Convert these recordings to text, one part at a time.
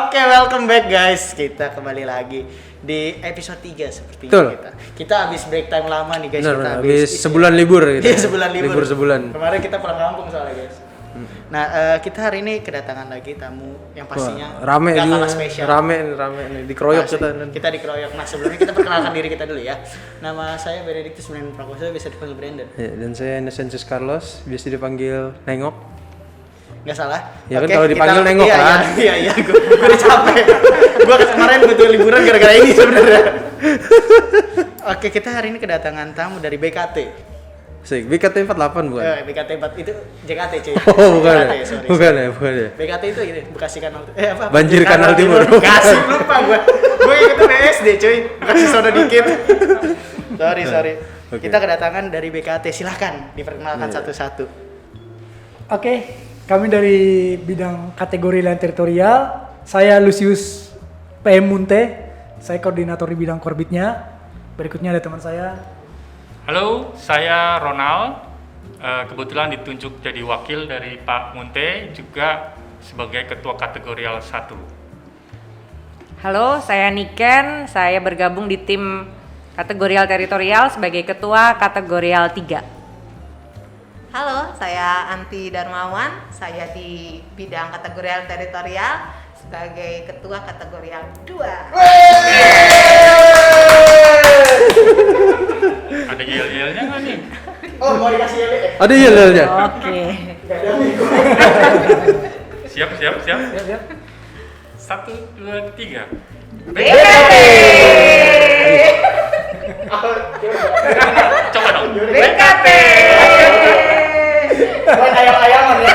Oke, welcome back guys. Kita kembali lagi di episode 3 sepertinya. Betul. Kita habis break time lama nih guys. Benar, Kita habis sebulan libur gitu. Iya, sebulan libur. Libur sebulan. Kemarin kita pulang kampung soalnya guys. Nah, kita hari ini kedatangan lagi tamu yang pastinya rame gak juga. kalah spesial. Rame nih dikeroyok Asli, kita. Kita dikeroyok. Nah, sebelumnya kita perkenalkan diri kita dulu ya. Nama saya Benedictus Menan Prakoso, bisa dipanggil Brandon. Ya, dan saya Innocentius Carlos, biasa dipanggil Nengok. Nggak salah? Ya kan kalau dipanggil nengok kan? Iya, gue udah capek. Gue kemarin butuh liburan gara-gara ini sebenarnya. Oke, kita hari ini kedatangan tamu dari BKT. Sik, BKT 48 bukan? BKT 4 itu JKT cuy. Oh, bukan. JKT, sorry. Bukan ya. BKT itu ini Bekasi Kanal apa? Banjir Kanal Timur. Bekasi lupa gue. Gue itu BSD cuy. Bekasi sono dikit. Sorry. Okay. Kita kedatangan dari BKT. Silahkan diperkenalkan satu-satu. Oke, kami dari bidang kategori layanan teritorial. Saya Lucius PM Munte. Saya koordinator di bidang korbitnya. Berikutnya ada teman saya. Halo, saya Ronald. Kebetulan ditunjuk jadi wakil dari Pak Munte, juga sebagai ketua kategorial 1. Halo, saya Niken. Saya bergabung di tim kategorial teritorial sebagai ketua kategorial 3. Halo, saya Anti Darmawan. Saya di bidang kategorial teritorial sebagai ketua kategorial 2. Ada yel-yelnya nggak nih? Oh, mau dikasih ya? Ada yel-yelnya. Oke. Siap. Siap. 1, 2, 3. BKT. Coba dong. BKT. Bukan ayam-ayaman ya.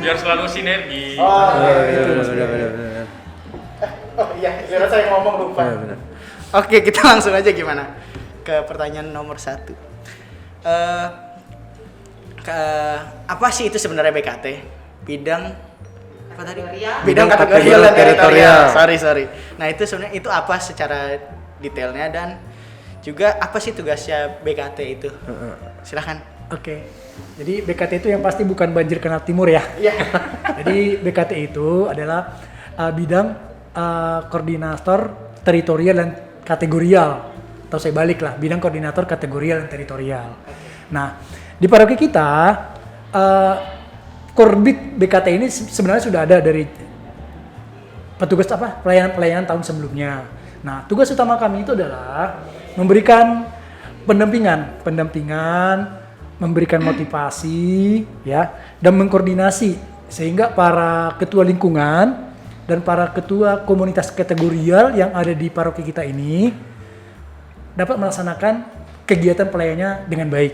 Biar selalu sinergi. Benar. Oh iya, lihat saya ngomong lupa. Benar. Oke, kita langsung aja gimana ke pertanyaan nomor 1. Apa sih itu sebenarnya BKT? Bidang apa tadi? Bidang kategorial dan teritorial. Sorry. Nah, itu sebenarnya itu apa secara detailnya dan juga apa sih tugasnya BKT itu? Silakan. Oke. Jadi BKT itu yang pasti bukan banjir kanal timur ya. Iya. Jadi BKT itu adalah bidang koordinator teritorial dan kategorial. Atau saya balik lah, bidang koordinator kategorial dan teritorial. Nah, di paroki kita korbit BKT ini sebenarnya sudah ada dari petugas pelayanan tahun sebelumnya. Nah, tugas utama kami itu adalah memberikan pendampingan, memberikan motivasi, ya, dan mengkoordinasi sehingga para ketua lingkungan dan para ketua komunitas kategorial yang ada di paroki kita ini dapat melaksanakan kegiatan pelayanannya dengan baik.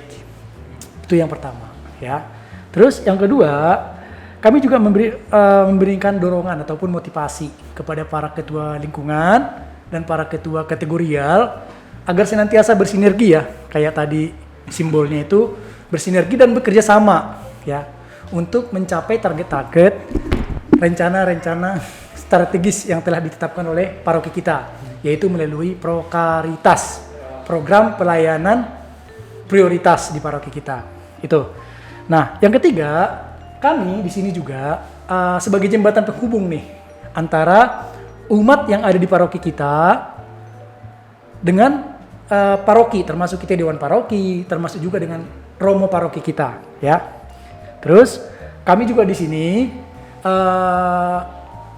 Itu yang pertama, ya. Terus yang kedua, kami juga memberikan dorongan ataupun motivasi kepada para ketua lingkungan dan para ketua kategorial agar senantiasa bersinergi ya, kayak tadi simbolnya itu bersinergi dan bekerja sama ya untuk mencapai target-target rencana-rencana strategis yang telah ditetapkan oleh paroki kita, yaitu melalui Prokaritas, program pelayanan prioritas di paroki kita. Itu. Nah, yang ketiga, kami di sini juga sebagai jembatan penghubung nih antara umat yang ada di paroki kita dengan paroki, termasuk kita Dewan Paroki, termasuk juga dengan Romo Paroki kita, ya. Terus kami juga di sini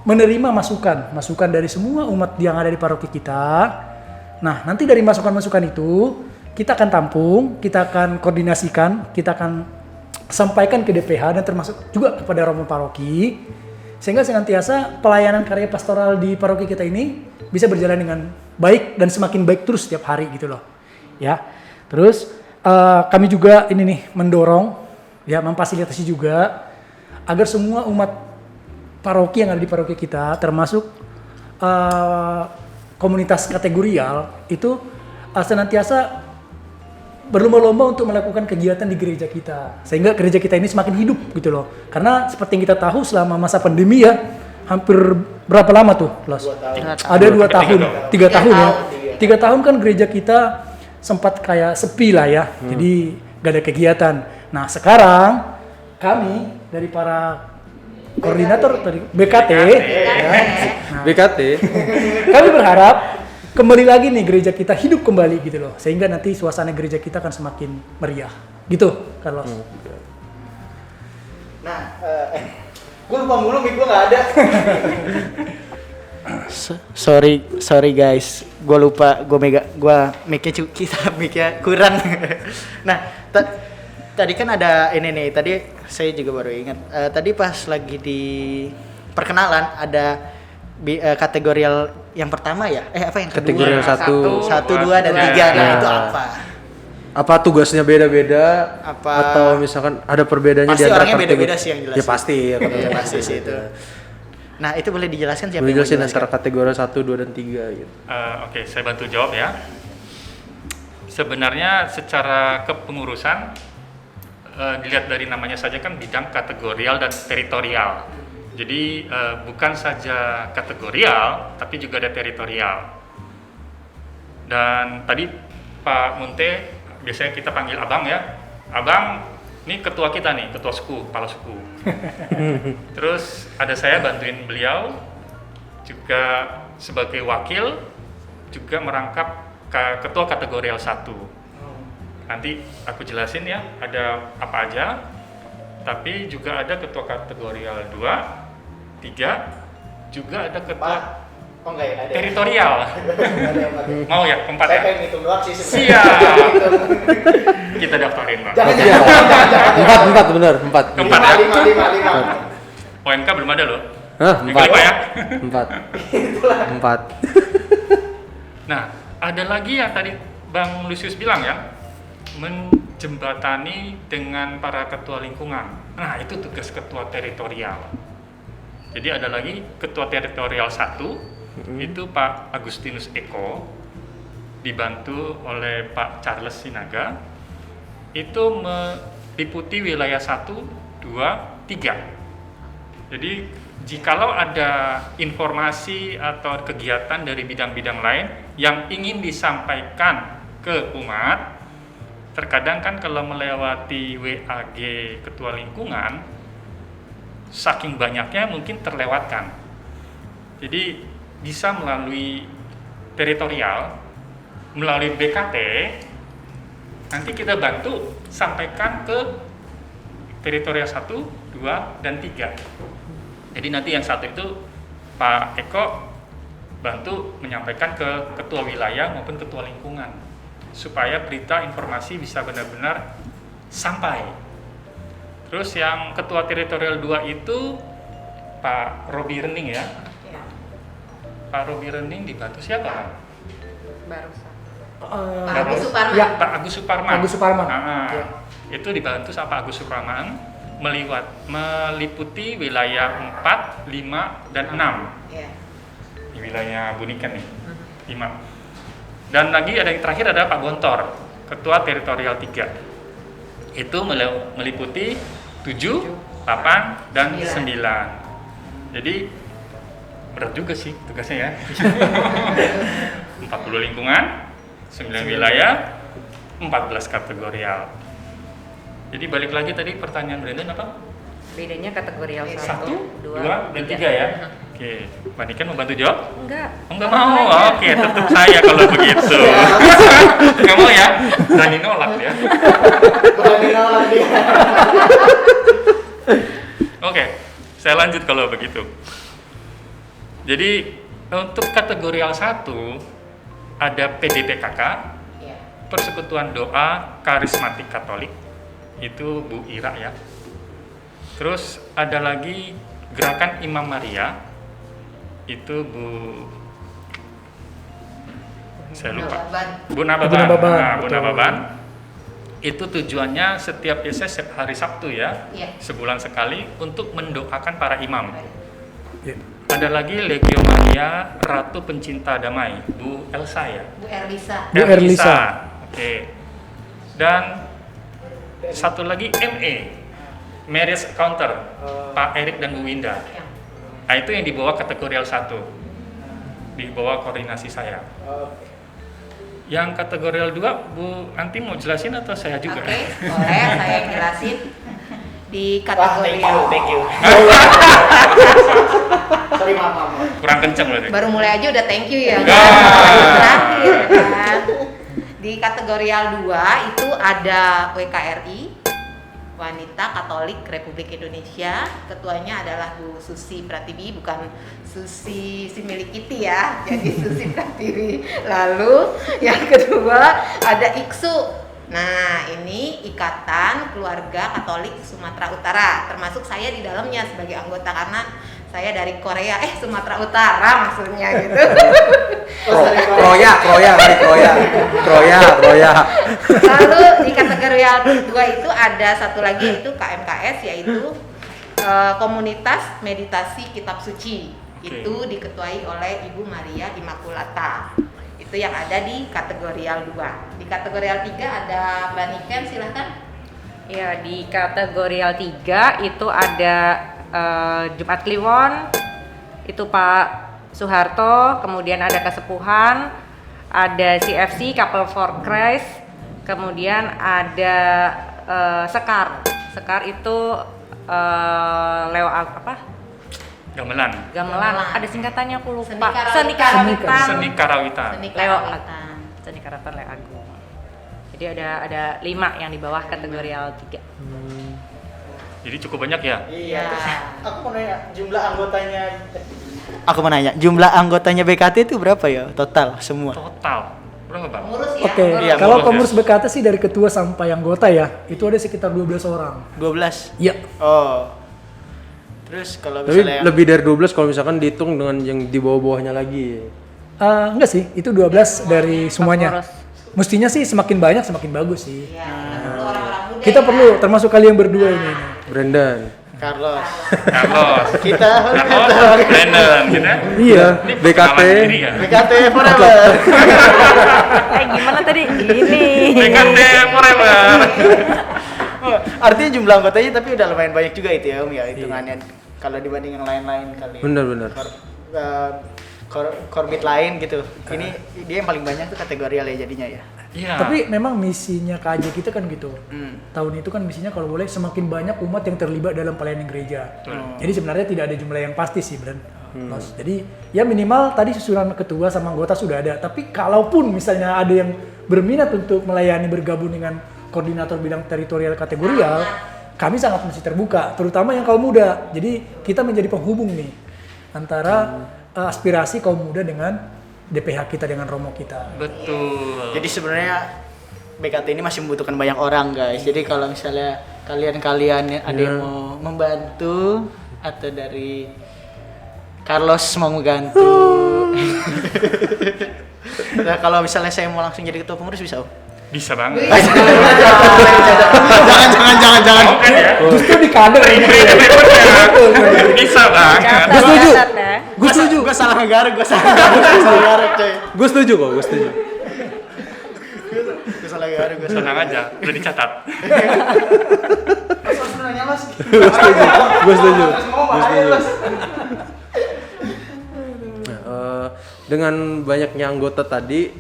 menerima masukan dari semua umat yang ada di paroki kita. Nah, nanti dari masukan-masukan itu kita akan tampung, kita akan koordinasikan, kita akan sampaikan ke DPH dan termasuk juga kepada Romo Paroki, sehingga senantiasa pelayanan karya pastoral di paroki kita ini bisa berjalan dengan baik dan semakin baik terus setiap hari gitu loh, ya. Terus kami juga ini nih mendorong, ya, memfasilitasi juga agar semua umat paroki yang ada di paroki kita, termasuk komunitas kategorial itu senantiasa berlomba-lomba untuk melakukan kegiatan di gereja kita, sehingga gereja kita ini semakin hidup gitu loh. Karena seperti yang kita tahu selama masa pandemi ya, hampir berapa lama tuh, Los? Ada 2 tahun, 3 tahun ya. 3 tahun kan gereja kita sempat kayak sepi lah ya, jadi gak ada kegiatan. Nah sekarang kami dari para koordinator tadi BKT. Ya. BKT. Kami berharap kembali lagi nih gereja kita hidup kembali gitu loh, sehingga nanti suasana gereja kita akan semakin meriah. Gitu, Carlos. Nah, gue lupa mulu, mic gue nggak ada. sorry guys, gue lupa, gue mic-nya kurang. Nah, tadi kan ada ini nih, tadi saya juga baru ingat. Tadi pas lagi di perkenalan ada kategorial yang pertama ya? Apa yang kedua? Kategorial 1, 1, 2, dan 3. Nah, itu apa? Apa tugasnya beda-beda? Apa? Atau misalkan ada perbedaannya Pasti di antara orangnya kategori? beda-beda sih yang jelas. Ya pasti. Ya pasti sih itu. Nah, itu boleh dijelaskan siapa Boleh yang mau jelasin jelaskan? antara kategori 1, 2, dan 3 gitu. Oke, saya bantu jawab ya. Sebenarnya secara kepengurusan dilihat dari namanya saja kan bidang kategorial dan teritorial. Jadi bukan saja kategorial, tapi juga ada teritorial. Dan tadi Pak Munte, biasanya kita panggil Abang ya. Abang, ini ketua kita nih, ketua suku, kepala suku. Terus ada saya bantuin beliau, juga sebagai wakil, juga merangkap ketua kategorial 1. Nanti aku jelasin ya, ada apa aja. Tapi juga ada ketua kategorial 2, 3, juga ada ketua Oh enggak ya, ada. teritorial. Mau ya, 4 Saya ya? pengen ngitung doang sih sebenarnya. Siap. Kita daftarin Bang. Jangan. 4 benar, 4. Keempat ya? 5. OMK belum ada loh. Hah, Yang 4. kelima ya? 4. Nah, ada lagi yang tadi Bang Lucius bilang ya, menjembatani dengan para ketua lingkungan. Nah, itu tugas ketua teritorial. Jadi ada lagi ketua teritorial 1, itu Pak Agustinus Eko, dibantu oleh Pak Charles Sinaga, itu meliputi wilayah 1, 2, 3. Jadi jikalau ada informasi atau kegiatan dari bidang-bidang lain yang ingin disampaikan ke umat, terkadang kan kalau melewati WAG ketua lingkungan, saking banyaknya mungkin terlewatkan. Jadi bisa melalui teritorial, melalui BKT, nanti kita bantu sampaikan ke teritorial 1, 2, dan 3. Jadi nanti yang 1 itu Pak Eko bantu menyampaikan ke ketua wilayah maupun ketua lingkungan, supaya berita informasi bisa benar-benar sampai. Terus yang ketua teritorial 2 itu Pak Robi Rening ya. Ya. Pak Robi Rening dibantu siapa Pak? Barusan. Pak Agus Suparman. Ya. Pak Agus Suparman. Agus Suparman. Nah, Ya. Itu dibantu sama Pak Agus Suparman meliputi wilayah 4, 5, dan 6. Ya. Di wilayah Bunikan nih, 5. Dan lagi ada yang terakhir ada Pak Gontor, ketua teritorial 3. Itu meliputi 7, 8, dan 9. Jadi berat juga sih tugasnya ya. 40 lingkungan, 9 wilayah, 14 kategorial. Jadi balik lagi tadi pertanyaan Brandon apa? Bedanya kategorial 1, 1, 2, dan 3 ya. Oke, Mbak Niken mau bantu jawab? Enggak. Enggak mau. Oke, tetap saya kalau begitu. Enggak mau ya? Berani nolak ya. Oke, saya lanjut kalau begitu. Jadi untuk kategorial 1 ada PDPKK, Ya. Persekutuan Doa Karismatik Katolik, itu Bu Ira ya. Terus ada lagi Gerakan Imam Maria, itu saya lupa. Bu Nababan. Bu Nababan, Nah, Bu betul. Nababan. Itu tujuannya setiap biasanya hari Sabtu ya, Iya. sebulan sekali untuk mendoakan para imam. Ya. Ada lagi Legio Maria Ratu Pencinta Damai, Bu Elsa ya. Bu Erlisa. Bu Erlisa. Oke. Dan satu lagi ME, Marriage Counter, Pak Erik dan Bu Winda. Ya. Nah, itu yang di bawah kategorial 1, di bawah koordinasi saya. Yang kategorial 2, Bu Anti mau jelasin atau saya juga? Oke, boleh saya jelasin. Di di Wah, kategori thank you. Sorry, maaf. Kurang kenceng berarti. baru mulai aja udah thank you ya. Ah. Terakhir kan. Di kategorial 2 itu ada WKRI, Wanita Katolik Republik Indonesia. Ketuanya adalah Bu Susi Pratiwi, bukan Susi si milik Kitty ya. Jadi Susi Pratiwi. Lalu yang kedua ada IKSU. Nah, ini Ikatan Keluarga Katolik Sumatera Utara. Termasuk saya di dalamnya sebagai anggota karena saya dari Korea, Sumatera Utara maksudnya gitu. Kroya. Lalu di kategorial 2 itu ada satu lagi yaitu KMKS, yaitu Komunitas Meditasi Kitab Suci. Itu diketuai oleh Ibu Maria Immaculata. Itu yang ada di kategorial 2. Di kategorial 3 ada Mbak Niken, silahkan. Ya, di kategorial 3 itu ada Jumat Kliwon, itu Pak Soeharto, kemudian ada Kesepuhan, ada CFC Couple for Christ, kemudian ada Sekar. Sekar itu Leo apa? Gamelan. Gamelan. Ada singkatannya aku lupa. Seni Karawitan. Seni Karawitan. Seni Leo Karawitan. Seni Karawitan Leo Agung. Jadi ada 5 yang di bawah kategorial 3. Jadi cukup banyak ya? Iya. Aku mau nanya jumlah anggotanya BKT itu berapa ya total semua? Total berapa Bang? Pengurus ya. Oke, Iya, kalau pengurus pengurus BKT sih dari ketua sampai anggota ya, itu ada sekitar 12 orang. 12. Iya. Oh. Terus kalau Tapi misalnya lebih dari 12 kalau misalkan dihitung dengan yang di bawah-bawahnya lagi. Enggak sih, itu 12 dari semuanya. Pengurus. Mestinya sih semakin banyak semakin bagus sih. Iya, kita perlu orang-orang muda. Kita ya. perlu, termasuk kalian berdua ini. Brandon. Carlos. Carlos. Kita Carlos, Brandon, gitu ya? Iya, Ini BKT. pengalaman diri ya? BKT forever. Gimana tadi? Gini. BKT forever. Oh, artinya jumlah anggotanya tapi udah lumayan banyak juga itu ya Om ya hitungannya kalau dibanding yang lain-lain kali. Benar. Korbit lain gitu. Ini dia yang paling banyak tuh kategorial ya jadinya ya. Iya. Tapi memang misinya KJ kita kan gitu. Hmm. Tahun itu kan misinya kalau boleh semakin banyak umat yang terlibat dalam pelayanan gereja. Betul. Jadi sebenarnya tidak ada jumlah yang pasti sih, Bran. Mas. Jadi ya minimal tadi susunan ketua sama anggota sudah ada. Tapi kalaupun misalnya ada yang berminat untuk melayani bergabung dengan koordinator bidang teritorial kategorial, kami sangat masih terbuka, terutama yang kaum muda. Jadi kita menjadi penghubung nih antara aspirasi kaum muda dengan DPH kita dengan Romo kita. Betul. Jadi sebenarnya BKT ini masih membutuhkan banyak orang guys. Jadi kalau misalnya kalian ada yang mau membantu atau dari Carlos mau membantu. Nah, kalau misalnya saya mau langsung jadi ketua pengurus bisa Om? Bisa banget. Jangan. Mau kan ya? Justru di kader ini. Bisa banget. Gue setuju. Gue setuju. Gue salah negara coy. Gue setuju kok, gue setuju. Gue salah negara, gue salah. Tenang aja, udah dicatat. Gue setuju. Nah, dengan banyaknya anggota tadi,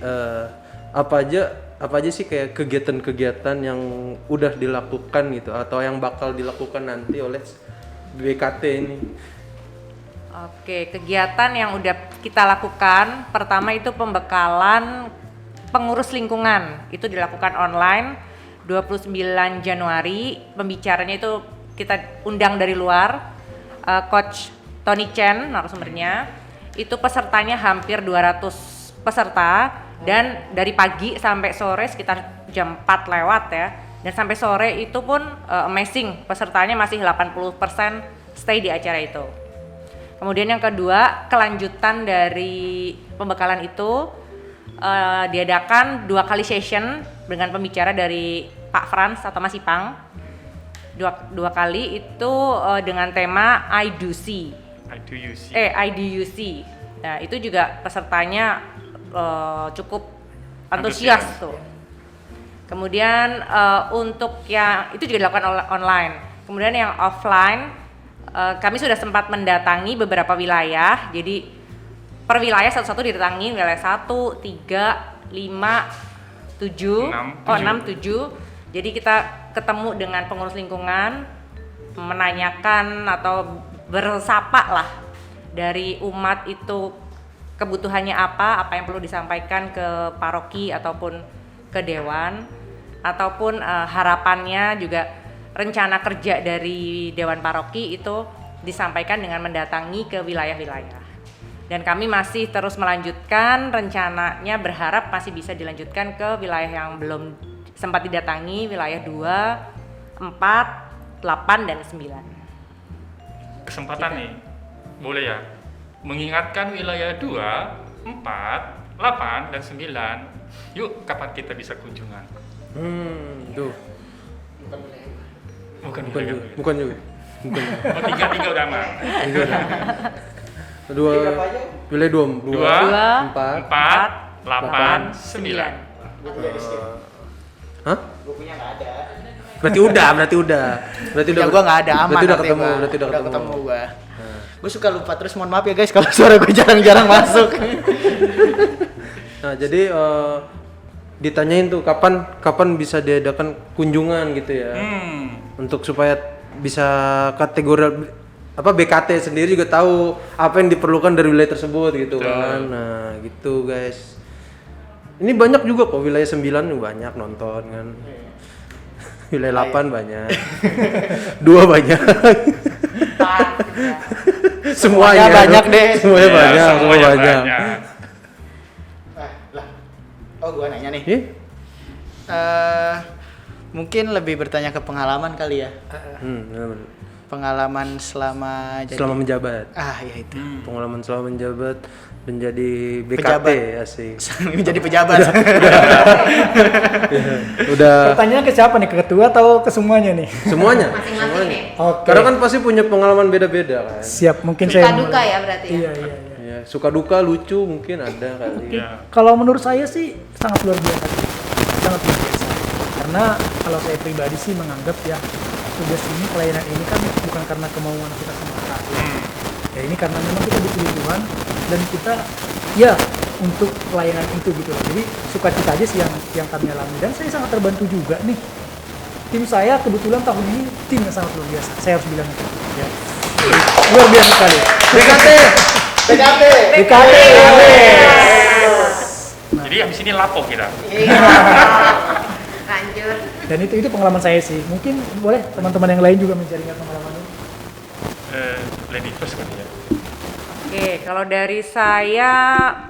apa aja sih kayak kegiatan-kegiatan yang udah dilakukan gitu atau yang bakal dilakukan nanti oleh BKT ini? Oke, kegiatan yang udah kita lakukan, pertama itu pembekalan pengurus lingkungan. Itu dilakukan online 29 Januari. Pembicaranya itu kita undang dari luar, Coach Tony Chen narasumbernya. Itu pesertanya hampir 200 peserta dan dari pagi sampai sore sekitar jam 4 lewat ya. Dan sampai sore itu pun amazing, pesertanya masih 80% stay di acara itu. Kemudian yang kedua, kelanjutan dari pembekalan itu diadakan 2 kali session dengan pembicara dari Pak Frans atau Mas Ipang. Dua kali itu dengan tema I do see. I do you see. Nah, itu juga pesertanya cukup antusias tuh. Kemudian untuk yang itu juga dilakukan online. Kemudian yang offline kami sudah sempat mendatangi beberapa wilayah. Jadi per wilayah satu-satu didatangi, wilayah 1, 3, 5, 7, 6, 7. Jadi kita ketemu dengan pengurus lingkungan, menanyakan atau bersapa lah dari umat itu kebutuhannya apa yang perlu disampaikan ke paroki ataupun ke dewan, ataupun harapannya juga rencana kerja dari dewan paroki itu disampaikan dengan mendatangi ke wilayah-wilayah. Dan kami masih terus melanjutkan, rencananya berharap masih bisa dilanjutkan ke wilayah yang belum sempat didatangi, wilayah 2, 4, 8, dan 9. Kesempatan nih, boleh ya? Mengingatkan wilayah 2, 4, 8, dan 9. Yuk, kapan kita bisa kunjungan? Tuh. Bukan Bukan wilayah. juga. Bukan juga. Bukan. Oh, tiga udah aman. Wilayah 2, 4, 4, 8, 9. Hah? Bukunya nggak ada. Berarti udah. Ya gua nggak ada, aman. Berarti udah nanti ketemu, gua. berarti udah ketemu. gua. Gue suka lupa terus, mohon maaf ya guys kalau suara gue jarang-jarang masuk. Nah, jadi ditanyain tuh kapan bisa diadakan kunjungan gitu ya. Untuk supaya bisa kategori BKT sendiri juga tahu apa yang diperlukan dari wilayah tersebut gitu kan. Nah, gitu guys. Ini banyak juga kok, wilayah 9 banyak nonton kan. Wilayah 8 banyak. 2 banyak. Semuanya banyak deh. Semuanya Iya, banyak, semua semuanya banyak. Lah. Oh, gua nanya nih. Ih, Mungkin lebih bertanya ke pengalaman kali ya. benar. Pengalaman selama Selama menjabat. ya itu. Pengalaman selama menjabat menjadi BKT Pejabat. asik. Menjadi pejabat. Udah Pertanyaannya ke siapa nih? Ke ketua atau ke semuanya nih? semuanya. Masing-masing nih. Oke. Karena kan pasti punya pengalaman beda-beda kan. Siap, mungkin Suka saya duka mulai. ya berarti ya? Iya. Ya, suka duka lucu mungkin ada kali. Iya. Kalau menurut saya sih sangat luar biasa. Sangat luar biasa. Karena kalau saya pribadi sih menganggap ya tugas ini, pelayanan ini kan bukan karena kemauan kita semata. Ya ini karena memang kita dipilih Tuhan dan kita ya untuk pelayanan itu gitu loh. Jadi sukacita aja sih yang kami alami, dan saya sangat terbantu juga nih. Tim saya kebetulan tahun ini tim yang sangat luar biasa. Saya harus bilang itu. Ya. Luar biasa sekali. BKT. BKT. Jadi habis ini lapo kita. Iya. Lanjut. Dan itu pengalaman saya sih. Mungkin boleh teman-teman yang lain juga mencari pengalaman ini. Lady first kali ya. Oke, kalau dari saya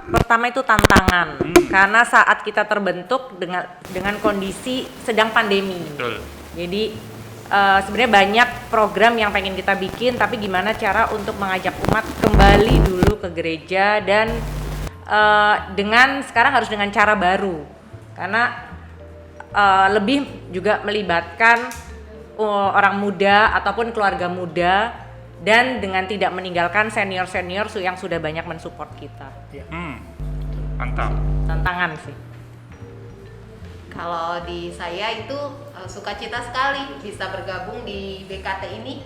pertama itu tantangan, karena saat kita terbentuk dengan kondisi sedang pandemi. Betul. Jadi sebenarnya banyak program yang pengen kita bikin, tapi gimana cara untuk mengajak umat kembali dulu ke gereja, dan sekarang harus dengan cara baru, karena lebih juga melibatkan orang muda ataupun keluarga muda, dan dengan tidak meninggalkan senior-senior yang sudah banyak mensupport kita. Mantap. Tantangan sih. Kalau di saya itu sukacita sekali bisa bergabung di BKT ini.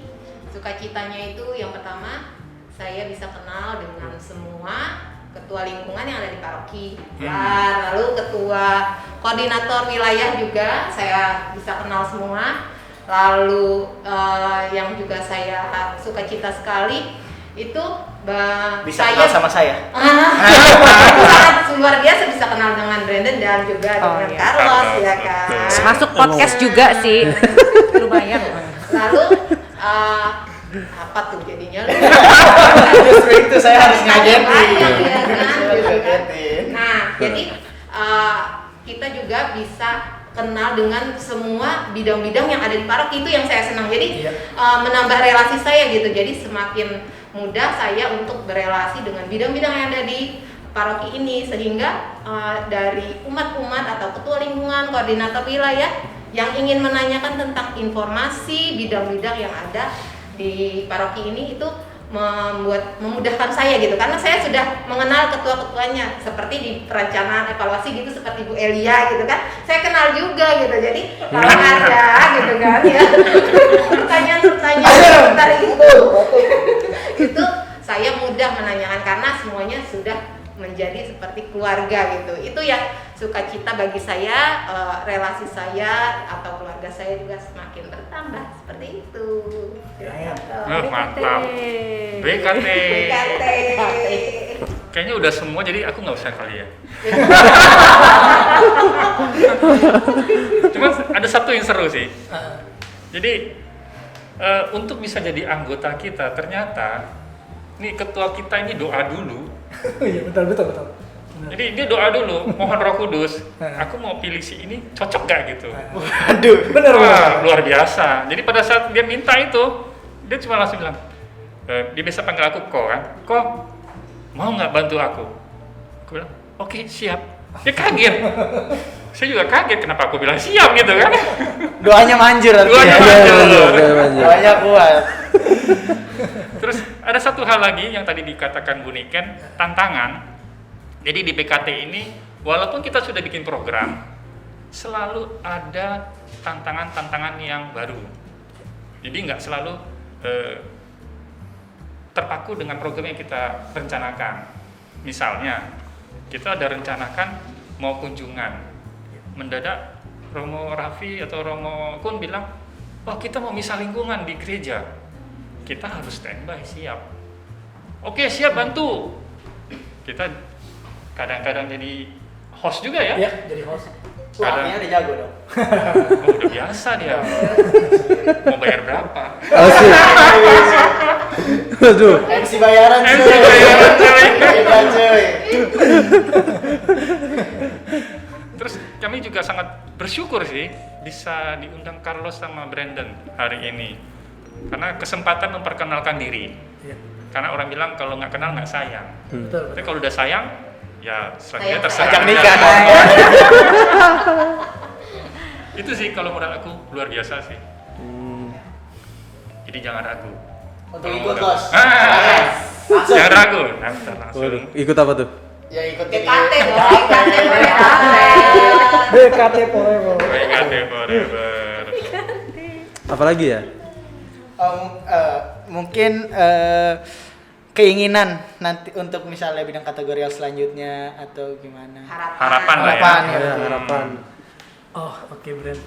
Sukacitanya itu yang pertama, saya bisa kenal dengan semua ketua lingkungan yang ada di paroki. Lalu ketua koordinator wilayah juga saya bisa kenal semua. Lalu yang juga saya sukacita sekali itu Bisa kenal sama saya. itu sangat luar biasa bisa kenal dengan Brandon dan juga dengan iya. Carlos ya kan. Masuk podcast juga sih. Lumayan. Lalu apa tuh jadinya? Justru itu saya harus ngagetin. Banyak ya kan, gitu kan. Ngagetin. Nah, jadi kita juga bisa kenal dengan semua bidang-bidang yang ada di paroki, itu yang saya senang. Jadi menambah relasi saya gitu. Jadi semakin mudah saya untuk berelasi dengan bidang-bidang yang ada di paroki ini, sehingga dari umat-umat atau ketua lingkungan, koordinator wilayah yang ingin menanyakan tentang informasi bidang-bidang yang ada di paroki ini itu memudahkan saya gitu, karena saya sudah mengenal ketua-ketuanya, seperti di perencanaan evaluasi gitu, seperti Bu Elia gitu kan, saya kenal juga gitu. Jadi kalau ada gitu kan ya pertanyaan-pertanyaan seputar itu saya mudah menanyakan karena semuanya sudah menjadi seperti keluarga gitu. Itu yang sukacita bagi saya, relasi saya atau keluarga saya juga semakin bertambah seperti itu. Mantap. BKT. BKT. Kayaknya udah semua, jadi aku nggak usah kali ya. Cuma ada satu yang seru sih. Jadi untuk bisa jadi anggota kita, ternyata nih ketua kita ini doa dulu. Iya betul. Benar. Jadi dia doa dulu, mohon Roh Kudus, aku mau pilih si ini cocok gak gitu. Waduh. Bener. Wah, luar biasa. Jadi pada saat dia minta itu, dia cuma langsung bilang, dia biasa panggil aku Ko kan, Ko, mau nggak bantu aku? Aku bilang, oke, siap. Dia kaget. Saya juga kaget kenapa aku bilang siap gitu kan. Doanya manjur artinya. Doanya manjur. Doanya kuat. Terus ada satu hal lagi yang tadi dikatakan Bu Niken, tantangan. Jadi di PKT ini, walaupun kita sudah bikin program, selalu ada tantangan-tantangan yang baru. Jadi nggak selalu terpaku dengan program yang kita rencanakan. Misalnya, kita ada rencanakan mau kunjungan. Mendadak Romo Raffi atau Romo Kun bilang, oh kita mau misa lingkungan di gereja. Kita harus standby, siap. Oke, siap, bantu. Kita kadang-kadang jadi host juga ya. Iya, jadi host. Wah, artinya udah jago dong. Oh, udah biasa dia. Mau bayar berapa? Asik. Aduh. MC bayaran cuy. MC bayaran, cuy. Iya, cuy. Terus kami juga sangat bersyukur sih bisa diundang Carlos sama Brandon hari ini. Karena kesempatan memperkenalkan diri. Iya. Karena orang bilang kalau nggak kenal nggak sayang. Betul. Tapi kalau udah sayang, ya selanjutnya Sayang. terserah. Ajak Anda. nikah dong. Itu sih kalau menurut aku luar biasa sih. Jadi jangan ragu. Untuk Kalau ikut mau bos. langsung. Jangan ragu. Daftar langsung. Waduh, ikut apa tuh? Ya ikut BKT ini. dong, BKT. BKT forever. BKT forever. Apalagi ya? Mungkin keinginan nanti untuk misalnya bidang kategorial selanjutnya atau gimana? Harapan lah ya. Harapan ya. Ya, harapan. Oh, oke, Bren.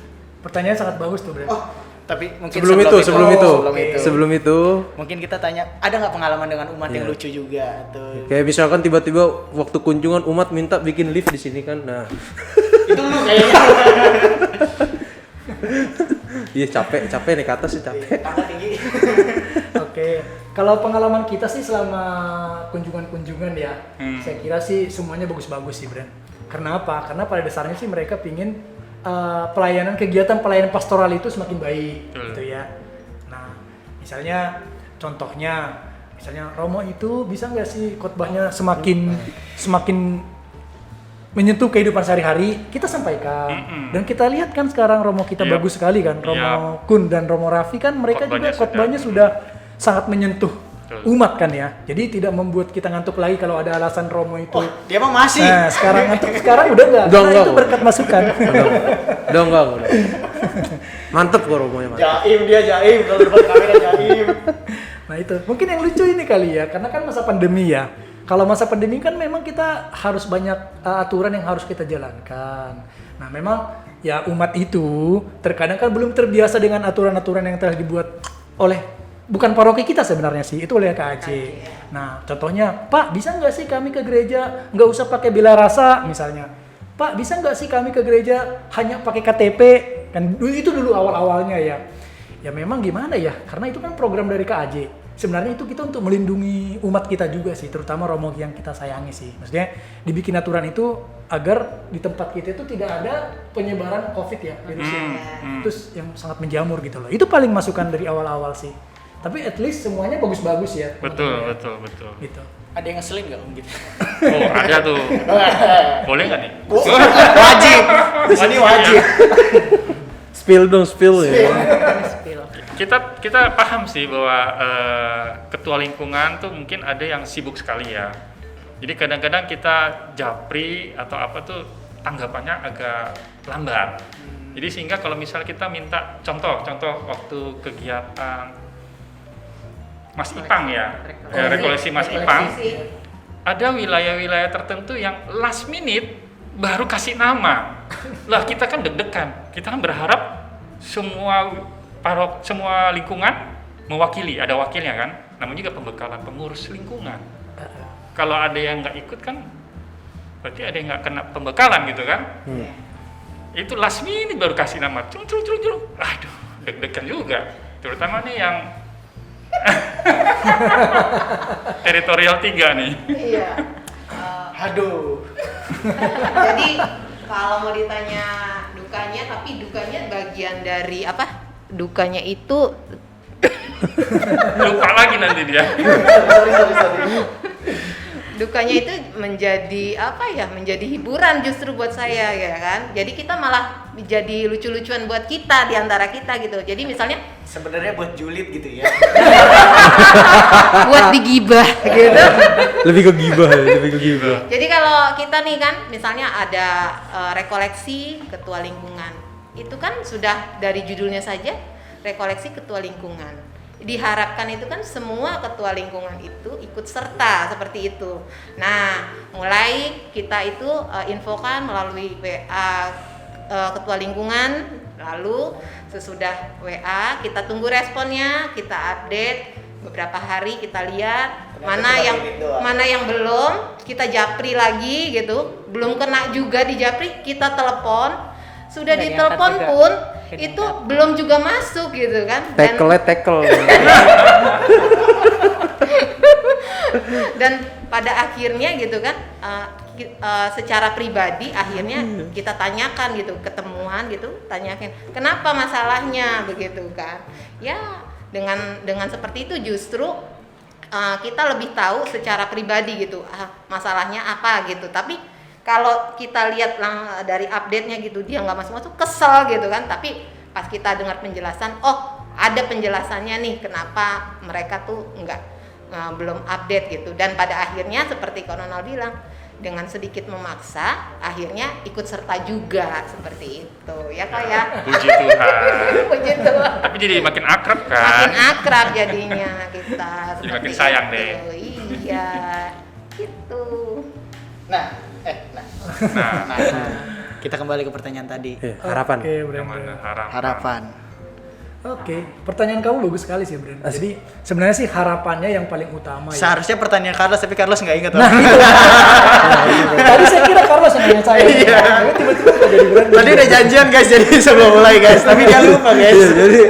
Pertanyaan sangat bagus tuh, Bren. Oh, tapi mungkin Sebelum itu itu, mungkin kita tanya, ada nggak pengalaman dengan umat yang Iya. lucu juga atau kayak misalkan tiba-tiba waktu kunjungan umat minta bikin lift di sini kan. Nah, itu lu kayaknya iya capek nih ke atas sih capek. tangga tinggi. Oke, kalau pengalaman kita sih selama kunjungan-kunjungan ya, saya kira sih semuanya bagus-bagus sih, Bren. Karena apa? Karena pada dasarnya sih mereka pingin kegiatan pelayanan pastoral itu semakin baik, gitu ya. Nah, misalnya contohnya, Romo itu bisa nggak sih khotbahnya semakin menyentuh kehidupan sehari-hari, kita sampaikan. Dan kita lihat kan sekarang Romo kita Yap. bagus sekali kan, Romo Kun dan Romo Raffi kan mereka juga khotbahnya sudah sangat menyentuh umat kan ya. Jadi tidak membuat kita ngantuk lagi kalau ada alasan Romo itu. Oh, dia mah masih. Nah, sekarang ngantuk, sekarang udah enggak. Udah Karena enggak. itu berkat masukan. Udah enggak. Mantep kok romonya mantep. Jaim kalau depan kamera jaim. Nah, itu. Mungkin yang lucu ini kali ya, karena kan masa pandemi ya. Kalau masa pandemi kan memang kita harus banyak aturan yang harus kita jalankan. Nah, memang ya umat itu terkadang kan belum terbiasa dengan aturan-aturan yang telah dibuat oleh bukan paroki kita sebenarnya sih, itu oleh KAJ. Nah, contohnya, Pak, bisa nggak sih kami ke gereja nggak usah pakai bila rasa misalnya? Pak, bisa nggak sih kami ke gereja hanya pakai KTP? Kan itu dulu awal-awalnya ya. Ya memang gimana ya, karena itu kan program dari KAJ. Sebenarnya itu kita untuk melindungi umat kita juga sih, terutama romo yang kita sayangi sih. Maksudnya dibikin aturan itu agar di tempat kita itu tidak ada penyebaran COVID ya, virusnya. Terus yang sangat menjamur gitu loh. Itu paling masukan dari awal-awal sih. Tapi at least semuanya bagus-bagus ya. Betul. Gitu. Ada yang ngeselin nggak gitu? Oh, ada tuh. Boleh nggak nih? Wajib. Di sini wajib. Spill ya. Kita paham sih bahwa ketua lingkungan tuh mungkin ada yang sibuk sekali ya. Jadi kadang-kadang kita japri atau apa tuh tanggapannya agak lambat. Jadi sehingga kalau misalnya kita minta contoh waktu kegiatan Mas Ipang ya, rekolesi Mas Ipang. ada wilayah-wilayah tertentu yang last minute baru kasih nama. Lah kita kan deg-degan, kita kan berharap semua lingkungan mewakili, ada wakilnya kan. Namanya juga pembekalan pengurus lingkungan. Kalau ada yang nggak ikut kan, berarti ada yang nggak kena pembekalan gitu kan. Itu last minute baru kasih nama. Aduh, deg-degan juga. Terutama nih yang teritorial 3 nih. Iya. Aduh. Jadi kalau mau ditanya dukanya, tapi dukanya bagian dari apa? Dukanya itu Lupa lagi nanti dia. sorry. dukanya itu menjadi apa ya? Menjadi hiburan justru buat saya ya kan. Jadi kita malah jadi lucu-lucuan buat kita di antara kita gitu. Jadi misalnya Sebenarnya buat julid gitu ya. buat digibah gitu. Lebih ke gibah. Jadi kalau kita nih kan misalnya ada rekoleksi ketua lingkungan. Itu kan sudah dari judulnya saja rekoleksi ketua lingkungan. Diharapkan itu kan semua ketua lingkungan itu ikut serta seperti itu. Nah, mulai kita itu infokan melalui WA ketua lingkungan, lalu sesudah WA kita tunggu responnya, kita update beberapa hari, kita lihat mana yang belum, kita japri lagi gitu. Belum kena juga di japri, kita telepon. Sudah Nggak ditelepon diangkat pun juga. itu belum juga masuk gitu kan. Tackle. Dan pada akhirnya gitu kan secara pribadi akhirnya kita tanyakan gitu, ketemuan gitu, tanyakan kenapa masalahnya begitu kan. Ya dengan seperti itu justru kita lebih tahu secara pribadi gitu masalahnya apa gitu. Tapi kalau kita lihat dari update-nya gitu dia nggak masuk kesel gitu kan. Tapi pas kita dengar penjelasan, oh ada penjelasannya nih kenapa mereka tuh belum update gitu. Dan pada akhirnya seperti Ronald bilang, dengan sedikit memaksa akhirnya ikut serta juga seperti itu ya Kak ya. Puji Tuhan. Puji Tuhan. Tapi jadi makin akrab kan. Makin akrab jadinya kita. Jadi seperti makin sayang itu. deh. Iya, gitu. Nah. Nah, Kita kembali ke pertanyaan tadi. Harapan. Oke, yang Brandon. mana Harapan. Oke, pertanyaan kamu bagus sekali sih, Brandon. Jadi sebenarnya sih harapannya yang paling utama ya. Seharusnya pertanyaan Carlos tapi Carlos nggak ingat. Nah, tadi saya kira Carlos yang nanya saya. Iya. Tapi tiba-tiba udah jadi Brandon. Tadi udah janjian guys, jadi sebelum mulai guys, tapi dia lupa guys. Jadi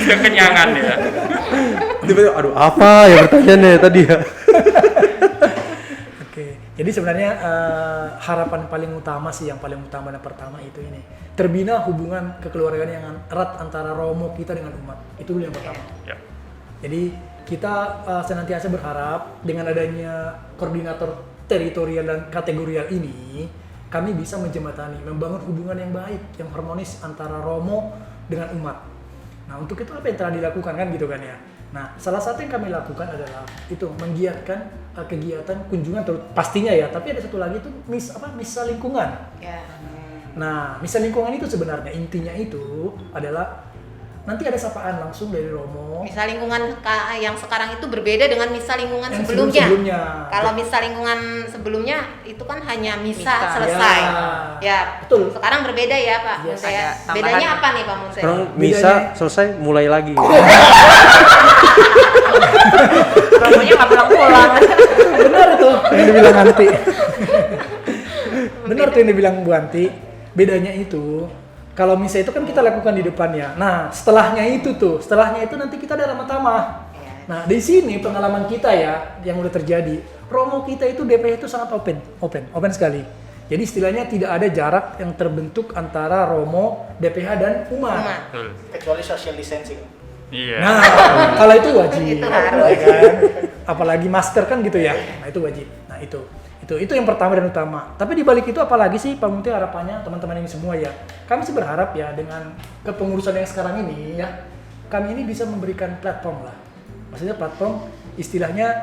kekenyangan ya. tiba-tiba aduh apa ya pertanyaannya tadi ya. Oke, jadi sebenarnya harapan paling utama sih, yang paling utama dan pertama itu ini. Terbina hubungan kekeluargaan yang erat antara Romo kita dengan umat. Itu dulu yang pertama. Ya. Jadi kita senantiasa berharap dengan adanya koordinator teritorial dan kategorial ini, kami bisa menjembatani, membangun hubungan yang baik, yang harmonis antara Romo dengan umat. Nah, untuk itu apa yang telah dilakukan kan gitu kan ya. Nah, salah satu yang kami lakukan adalah itu menggiatkan kegiatan kunjungan pastinya ya, tapi ada satu lagi itu misa lingkungan. Ya. Nah, misa lingkungan itu sebenarnya intinya itu adalah nanti ada sapaan langsung dari Romo. Misa lingkungan yang sekarang itu berbeda dengan misa lingkungan Yang sebelumnya. sebelumnya. Kalau misa lingkungan sebelumnya itu kan hanya misa Misa. selesai. Ya. Ya, Betul. Sekarang berbeda ya Pak Yes. Munte. Ada tambahan. Bedanya apa nih Pak Munte? Sekarang Bedanya- misa selesai mulai lagi. Romonya nggak pulang-pulang. Benar itu yang dibilang Anti. Benar tuh yang dibilang Bu Anti. Bedanya itu kalau misa itu kan kita lakukan di depannya. Nah, setelahnya itu nanti kita ada ramah tamah. Ya. Nah, di sini pengalaman kita ya yang udah terjadi. Romo kita itu DPH itu sangat open sekali. Jadi istilahnya tidak ada jarak yang terbentuk antara Romo, DPH dan umat. Umat. Betul. Kecuali social distancing. Iya. Nah, kalau itu wajib. Itu harus. Ya kan? Apalagi masker kan gitu ya. Nah, itu wajib. Nah, itu yang pertama dan utama. Tapi di balik itu apalagi sih Pak Munti harapannya teman-teman ini semua ya. Kami sih berharap ya dengan kepengurusan yang sekarang ini ya, kami ini bisa memberikan platform lah. Maksudnya platform istilahnya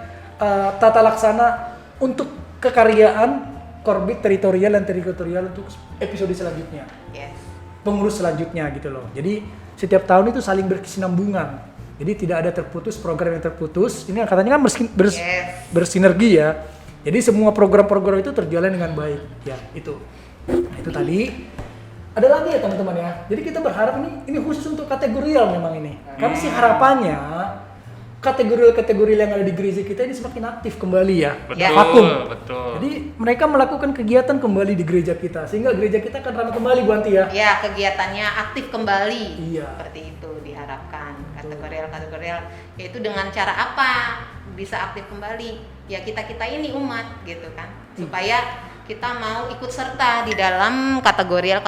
tata laksana untuk kekaryaan korbit teritorial dan teritorial untuk episode selanjutnya. Yes. Pengurus selanjutnya gitu loh. Jadi setiap tahun itu saling berkesinambungan. Jadi tidak ada program yang terputus. Ini katanya kan Yes. bersinergi ya. Jadi semua program-program itu terjalan dengan baik. Ya, itu. Nah, itu tadi. Ada lagi ya teman-teman ya. Jadi kita berharap ini khusus untuk kategorial memang ini. Kami sih harapannya kategori yang ada di gereja kita ini semakin aktif kembali ya. Betul, Vakum. betul. Jadi mereka melakukan kegiatan kembali di gereja kita sehingga gereja kita akan ramai kembali Bu Anti ya. Ya, kegiatannya aktif kembali. Iya. Seperti itu diharapkan. Kategorial yaitu dengan cara apa bisa aktif kembali? Ya kita ini umat gitu kan. Supaya kita mau ikut serta di dalam kategorial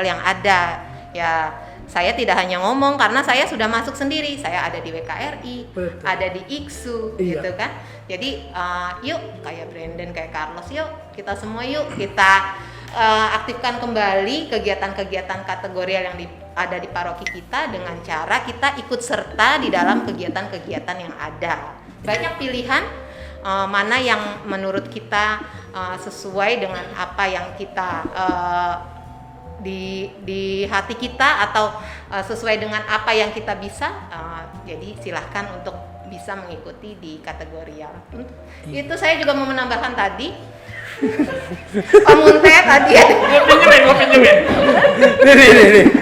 yang ada. Ya, saya tidak hanya ngomong karena saya sudah masuk sendiri. Saya ada di WKRI, Betul. ada di IKSU, Iya. gitu kan. Jadi yuk kayak Brandon, kayak Carlos, yuk kita semua yuk kita aktifkan kembali kegiatan-kegiatan kategorial yang ada di paroki kita dengan cara kita ikut serta di dalam kegiatan-kegiatan yang ada. Banyak pilihan mana yang menurut kita sesuai dengan apa yang kita di hati kita atau sesuai dengan apa yang kita bisa. Jadi silahkan untuk bisa mengikuti di kategorial. Itu saya juga mau menambahkan tadi. Pak Munte tadi ya. Gue pinjemin.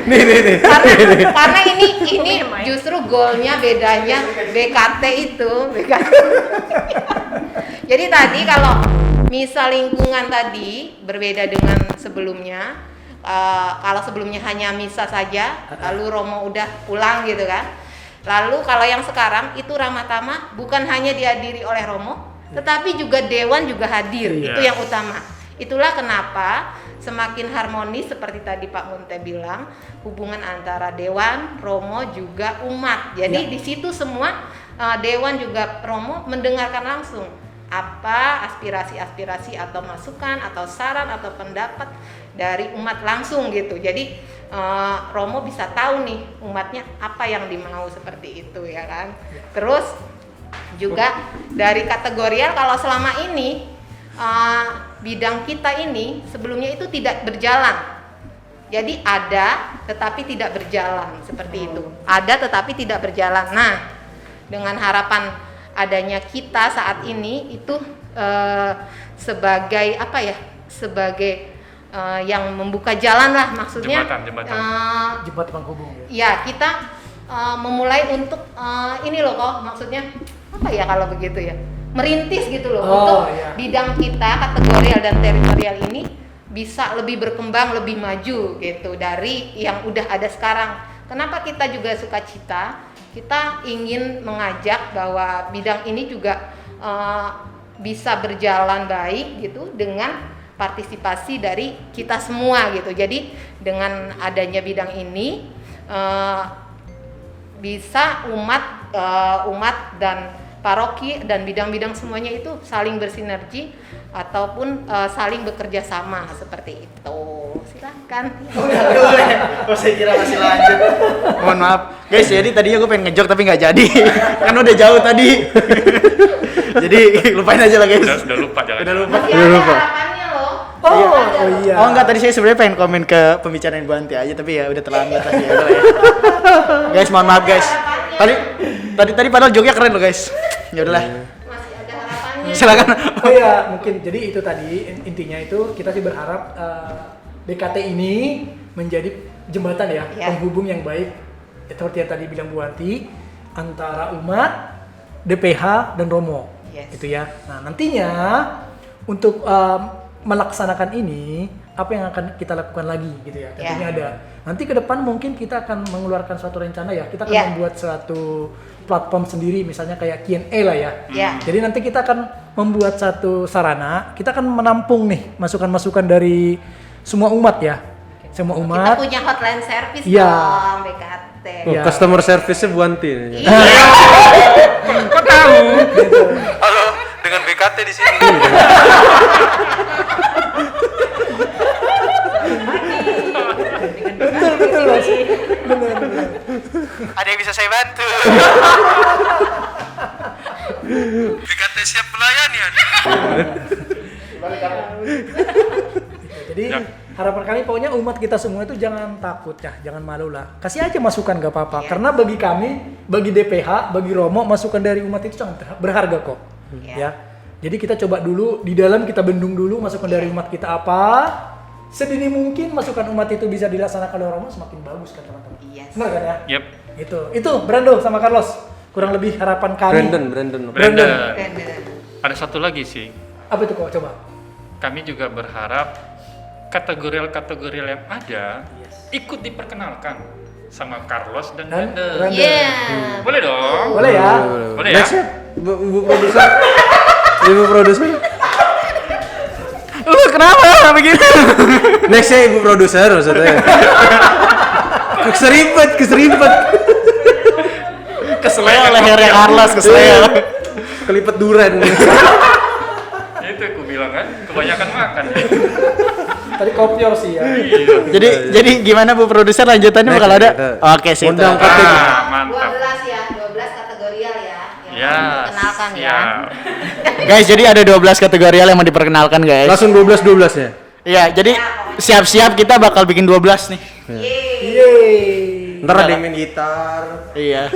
Nih. Karena ini justru goalnya bedanya BKT itu. Jadi tadi kalau misal lingkungan tadi berbeda dengan sebelumnya, kalau sebelumnya hanya misa saja, lalu Romo udah pulang gitu kan. Lalu kalau yang sekarang itu Ramah Tamah bukan hanya dihadiri oleh Romo, tetapi juga Dewan juga hadir. Iya. Itu yang utama. Itulah kenapa semakin harmonis seperti tadi Pak Munte bilang, hubungan antara Dewan, Romo juga umat. Jadi di situ semua Dewan juga Romo mendengarkan langsung apa aspirasi-aspirasi atau masukan atau saran atau pendapat dari umat langsung gitu. Jadi Romo bisa tahu nih umatnya apa yang dimau seperti itu ya kan. Terus juga dari kategorial kalau selama ini bidang kita ini sebelumnya itu tidak berjalan. Jadi ada tetapi tidak berjalan seperti itu. Ada tetapi tidak berjalan. Nah, dengan harapan adanya kita saat ini itu sebagai apa ya? Sebagai yang membuka jalan lah maksudnya. Jembatan. Jembatan penghubung ya. Ya, kita memulai untuk ini loh kok maksudnya apa ya kalau begitu ya? Merintis gitu loh untuk bidang kita kategorial dan teritorial ini bisa lebih berkembang, lebih maju gitu dari yang udah ada sekarang. Kenapa kita juga sukacita? Kita ingin mengajak bahwa bidang ini juga bisa berjalan baik gitu dengan partisipasi dari kita semua gitu. Jadi dengan adanya bidang ini bisa umat dan paroki dan bidang-bidang semuanya itu saling bersinergi ataupun saling bekerja sama seperti itu. Silakan. Saya kira masih lanjut. Mohon maaf. Guys, jadi tadinya gue pengen ngejok tapi nggak jadi. Kan udah jauh tadi. Jadi lupain aja lah guys. Udah lupa jangan. Udah lupa. Masih ada harapannya loh. Oh iya. Oh enggak, tadi saya sebenarnya pengen komen ke pembicaraan Bu Anti aja tapi ya udah terlambat tadi ya. Udah lah ya. Guys, mohon maaf guys. Tadi padahal joknya keren loh guys. Ya udahlah. Masih ada harapannya. Silakan. Oh ya, mungkin jadi itu tadi intinya itu kita sih berharap BKT ini menjadi jembatan ya, penghubung yang baik seperti yang tadi bilang Bu Anti antara umat, DPH dan Romo. Yes. Itu ya. Nah, nantinya untuk melaksanakan ini apa yang akan kita lakukan lagi gitu ya. Tentunya ada. Nanti ke depan mungkin kita akan mengeluarkan suatu rencana ya. Kita akan membuat suatu platform sendiri misalnya kayak Q&A lah ya. Jadi nanti kita akan membuat satu sarana, kita akan menampung nih masukan-masukan dari semua umat ya. Semua umat. Kita punya hotline service Iya. dong BKT. Oh, customer service-nya Bu Anti. Iya. Kok tahu? Halo, dengan BKT di sini. Betul Mas. Benar. Ada yang bisa saya bantu? BKT siap melayani. Jadi harapan kami pokoknya umat kita semua itu jangan takut ya, jangan malu lah. Kasih aja masukan gak apa-apa. Karena bagi kami, bagi DPH, bagi Romo, masukan dari umat itu sangat berharga kok. Ya. Jadi kita coba dulu di dalam, kita bendung dulu masukan dari umat kita apa. Sedini mungkin masukan umat itu bisa dilaksanakan oleh orang, semakin bagus kan teman-teman. Yes. Benar kan ya? Yep. Itu Brando sama Carlos. Kurang lebih harapan kami. Brandon. Brandon. Brandon. Ada satu lagi sih. Apa itu kok coba? Kami juga berharap kategori yang ada ikut diperkenalkan sama Carlos dan Dan Brandon. Brandon. Yeah. Boleh dong? Boleh ya? Boleh ya? Next ya, Bu produser. Ibu produser. Lu kenapa begitu? Next ya Ibu produser maksudnya. Keseripet. Keseleo lehernya Carlos, keseleo. Kelipet duren. Itu aku bilang kan, kebanyakan makan. Tadi kopior sih ya. Iya. Jadi gimana Bu produser, lanjutannya bakal ada? Oke, sih. Undang Mantap. 12 ya, 12 kategorial ya. Yang Ya, dikenalkan ya. siap. Guys, jadi ada 12 kategorial yang mau diperkenalkan, guys. Langsung 12 ya. Iya, jadi siap-siap kita bakal bikin 12 nih. Yeay. Ntar ada yang main gitar. Iya.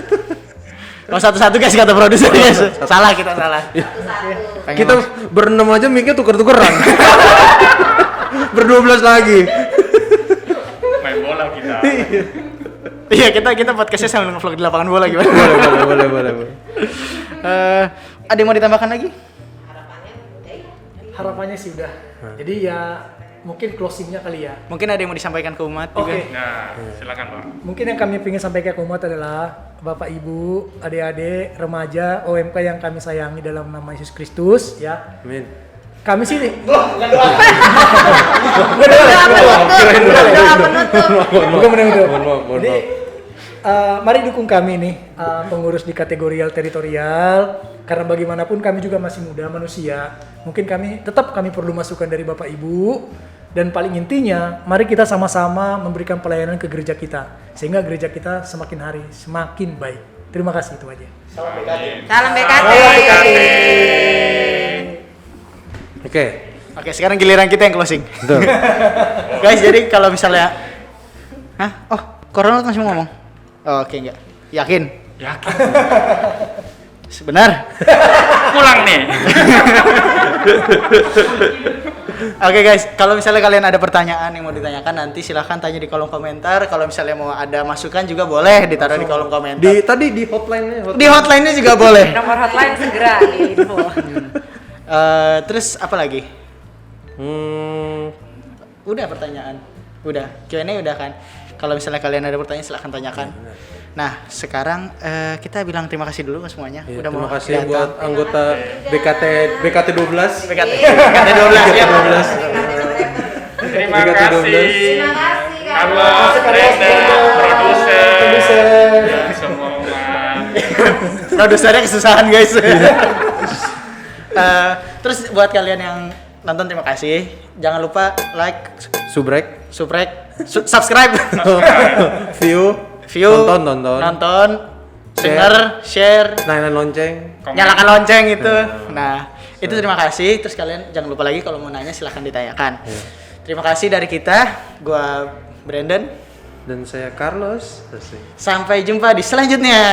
Oh, satu-satu guys kata produser, guys. Salah, kita salah. Satu-satu. Pengen Kita berenam aja mic-nya tuker-tukeran. Ber-12 lagi. Main bola kita. Iya, kita podcastnya sambil nge-vlog di lapangan bola gimana? Boleh. Ada yang mau ditambahkan lagi? Harapannya udah ya. Harapannya sih udah. Jadi ya mungkin closingnya kali ya. Mungkin ada yang mau disampaikan ke umat juga. Oke. Nah, silakan Pak. Mungkin yang kami ingin sampaikan ke umat adalah Bapak Ibu, adik-adik, remaja, OMK yang kami sayangi dalam nama Yesus Kristus ya. Amin. Kami sih bukan menutup. Mohon Jadi maaf. mari dukung kami nih pengurus di kategorial teritorial, karena bagaimanapun kami juga masih muda manusia. Mungkin kami perlu masukan dari Bapak Ibu, dan paling intinya mari kita sama-sama memberikan pelayanan ke gereja kita sehingga gereja kita semakin hari semakin baik. Terima kasih, itu aja. Salam BKT. Oke. Oke, sekarang giliran kita yang closing. Betul. Guys, jadi kalau misalnya Hah? Oh, Corona masih mau ngomong? Oh, oke, enggak. Yakin? Yakin. Sebenar? Pulang nih. Oke guys, kalau misalnya kalian ada pertanyaan yang mau ditanyakan, nanti silahkan tanya di kolom komentar. Kalau misalnya mau ada masukan juga boleh ditaruh di kolom komentar. Tadi di hotline-nya. Di hotline-nya juga boleh. Nomor hotline segera diinfo. Terus apa lagi? Hmm, Udah pertanyaan. Udah. Q&A udah kan? Kalau misalnya kalian ada pertanyaan silahkan tanyakan. Nah, sekarang kita bilang terima kasih dulu ke semuanya. iya, Udah terima mau kasih datang. buat anggota BKT 12. BKT 12 ya. Terima BKT kasih. 12. Terima kasih Carlos, Brandon, produser, dan semua umat. Produsernya kesusahan guys. Terus buat kalian yang nonton terima kasih. Jangan lupa like, Subrek. subscribe, View. Nonton. denger, share, Nyalain lonceng. Komen. nyalakan lonceng itu. Nah, itu terima kasih. Terus kalian jangan lupa lagi kalau mau nanya silahkan ditanyakan. Terima kasih dari kita. Gua Brandon. Dan saya Carlos. Sampai jumpa di selanjutnya.